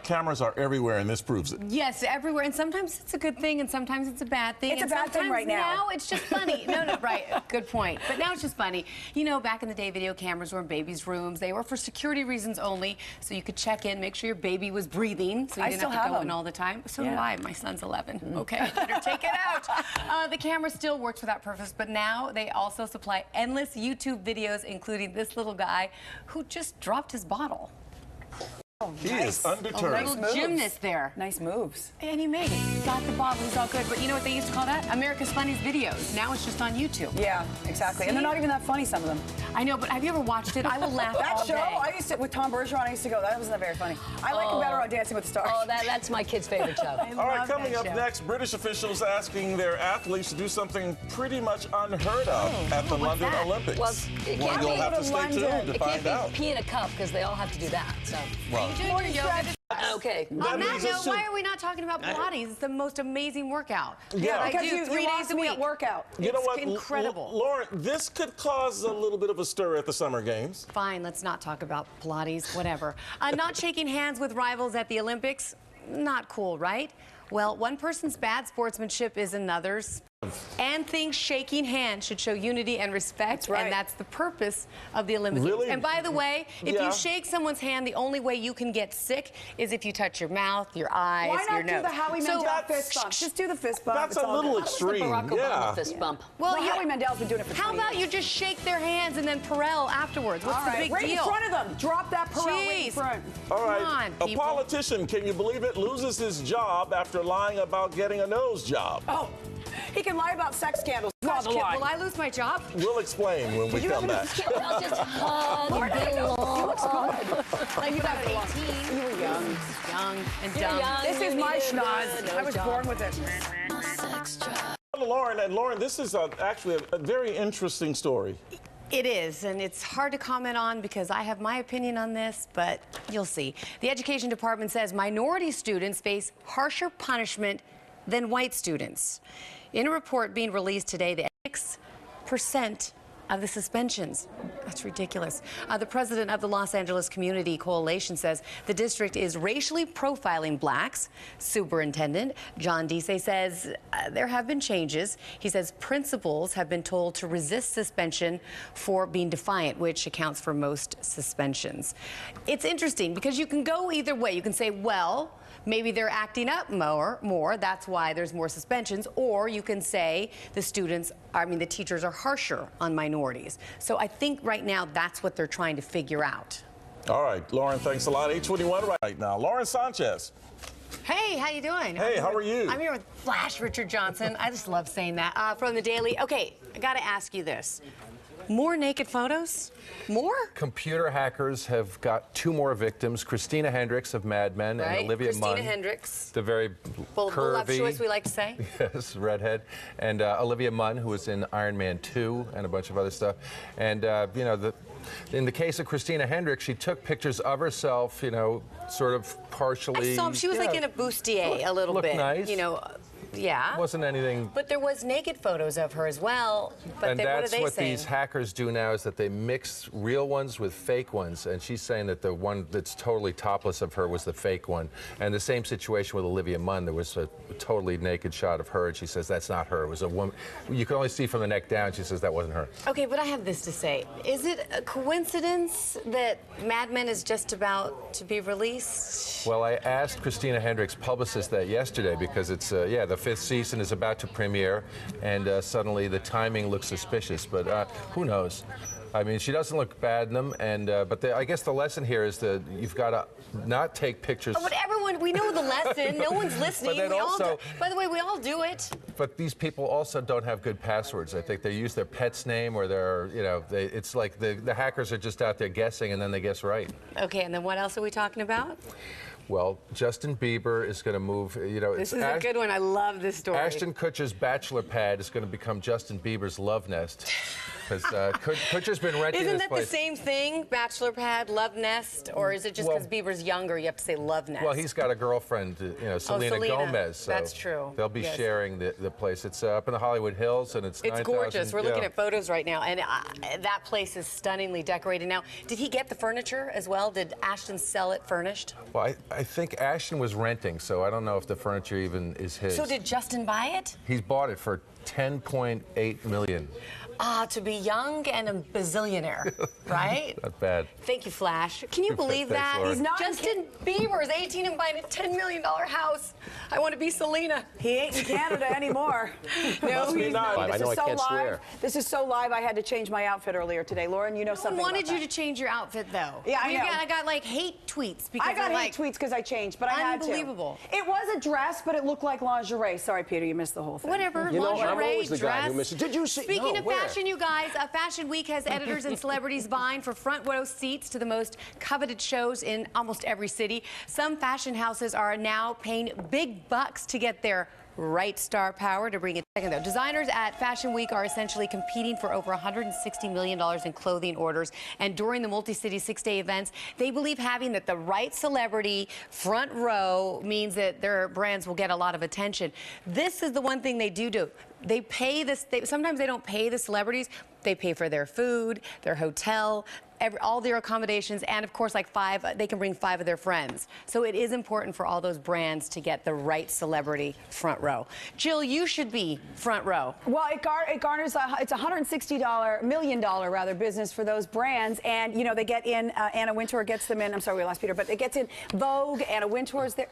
Cameras are everywhere, and this proves it. Yes, everywhere. And sometimes it's a good thing, and sometimes it's a bad thing. It's a bad thing right now. Now it's just funny. No, right. Good point. But now it's just funny. You know, back in the day, video cameras were in babies' rooms. They were for security reasons only, so you could check in, make sure your baby was breathing, so you didn't have to go in all the time. So do I. My son's 11. Okay, better take it out. The camera still works for that purpose, but now they also supply endless YouTube videos, including this little guy who just dropped his bottle. He is undeterred. A little gymnast there. Nice moves. And he made it. He got the bottle. He's all good. But you know what they used to call that? America's Funniest Videos. Now it's just on YouTube. Yeah, exactly. See? And they're not even that funny, some of them. I know, but have you ever watched it? I will laugh all day. That show, I used to, with Tom Bergeron, I used to go. That wasn't very funny. I like it better on Dancing with the Stars. Oh, that's my kid's favorite show. All right, coming up next, British officials asking their athletes to do something pretty much unheard of at the London Olympics. Well, you'll have to stay tuned to find out. It can't be pee in a cup because they all have to do that. So. Well, Okay. On that note, why are we not talking about Pilates? It's the most amazing workout. Yeah, I because do you 3 days a week. Workout. You know what? Incredible. Lauren, this could cause a little bit of a stir at the Summer Games. Fine, let's not talk about Pilates, whatever. Not shaking hands with rivals at the Olympics, not cool, right? Well, one person's bad sportsmanship is another's. And thinks shaking hands should show unity and respect, and that's the purpose of the Olympics. Really? And by the way, if you shake someone's hand, the only way you can get sick is if you touch your mouth, your eyes, your nose. Why not do the Howie Mandel fist bump? Just do the fist bump. That's a little extreme. Barack Obama fist bump. Well, Howie Mandel's been doing it for 20 How about you just shake their hands and then Perel afterwards? What's the big deal? Right in front of them. Drop that Perel right in front. All right. Come on, a politician, can you believe it, loses his job after lying about getting a nose job. Oh, he can lie about sex scandals. Gosh, will I lose my job? We'll explain when we come back. I'll just hug and get along. You look good. Like you got 18. You were young. Young and dumb. This is my schnoz. I was born with it. Lauren, this is actually a very interesting story. It is, and it's hard to comment on because I have my opinion on this, but you'll see. The Education Department says minority students face harsher punishment than white students. In a report being released today, the 6% of the suspensions. That's ridiculous. The president of the Los Angeles Community Coalition says the district is racially profiling blacks. Superintendent John Deasay says there have been changes. He says principals have been told to resist suspension for being defiant, which accounts for most suspensions. It's interesting because you can go either way. You can say, well, maybe they're acting up more, that's why there's more suspensions, or you can say the teachers are harsher on minorities. So I think right now that's what they're trying to figure out. All right, Lauren, thanks a lot. 8:21 right now. Lauren Sanchez. Hey, how you doing? Hey, how are you? I'm here with Flash Richard Johnson. I just love saying that. From the Daily. Okay, I got to ask you this. More naked photos? More? Computer hackers have got 2 more victims, Christina Hendricks of Mad Men and Olivia Munn. Christina Hendricks. The very curvy, choice we like to say. Yes, redhead. And Olivia Munn, who was in Iron Man 2 and a bunch of other stuff. And, you know, in the case of Christina Hendricks, she took pictures of herself, you know, sort of partially. I saw she was like in a bustier a little bit. Nice. You know. Yeah. Wasn't anything. But there was naked photos of her as well. But and what are that's they what saying? These hackers do now is that they mix real ones with fake ones. And she's saying that the one that's totally topless of her was the fake one. And the same situation with Olivia Munn. There was a totally naked shot of her, and she says that's not her. It was a woman. You can only see from the neck down. She says that wasn't her. Okay, but I have this to say. Is it a coincidence that Mad Men is just about to be released? Well, I asked Christina Hendricks' publicist that yesterday because it's, yeah, the 5th season is about to premiere, and suddenly the timing looks suspicious, but who knows? I mean, she doesn't look bad in them, and but I guess the lesson here is that you've got to not take pictures. Oh, but everyone, we know the lesson. No one's listening. But then also, by the way, we all do it. But these people also don't have good passwords. I think they use their pet's name or their, you know, it's like the hackers are just out there guessing, and then they guess right. Okay, and then what else are we talking about? Well, Justin Bieber is going to move, you know. This is a good one. I love this story. Ashton Kutcher's bachelor pad is going to become Justin Bieber's love nest. because Kutcher's been renting Isn't this that place. the same thing? Bachelor pad, love nest, or is it just because Bieber's younger, you have to say love nest? Well, he's got a girlfriend, Selena Selena. Gomez. So That's true. They'll be Yes. sharing the place. It's up in the Hollywood Hills, and it's It's 9,000 gorgeous. We're looking yeah. at photos right now, and that place is stunningly decorated. Now, did he get the furniture as well? Did Ashton sell it furnished? Well, I think Ashton was renting, so I don't know if the furniture even is his. So did Justin buy it? He's bought it for $10.8 million. To be young and a bazillionaire, right? Not bad. Thank you, Flash. Can you believe Thanks, that? Laura. He's not Justin Bieber is 18 and buying a $10 million house. I want to be Selena. He ain't in Canada anymore. No, Must be he's not. not. This I know is I so can't live. swear. This is so live. I had to change my outfit earlier today. Lauren, you know No one something wanted about you that. to change your outfit, though. Yeah, I know. I got like hate tweets because I got they're hate like, tweets because I changed, but I had to. Unbelievable. It was a dress, but it looked like lingerie. Sorry, Peter, you missed the whole thing. Whatever, You know, I'm lingerie, always the guy dress. who misses. Did you see? Speaking No, of where? fashion, you guys, Fashion Week has editors and celebrities vying for front row seats to the most coveted shows in almost every city. Some fashion houses are now paying big bucks to get their right star power. To bring it second though, designers at Fashion Week are essentially competing for over $160 million in clothing orders, and during the multi-city 6-day events, they believe having the right celebrity front row means that their brands will get a lot of attention. This is the one thing they do. They pay this. Sometimes they don't pay the celebrities. They pay for their food, their hotel, all their accommodations, and of course, like they can bring 5 of their friends. So it is important for all those brands to get the right celebrity front row. Jill, you should be front row. Well, it garners it's $160 million rather business for those brands, and they get in. Anna Wintour gets them in. I'm sorry, we lost Peter, but it gets in Vogue. Anna Wintour's there.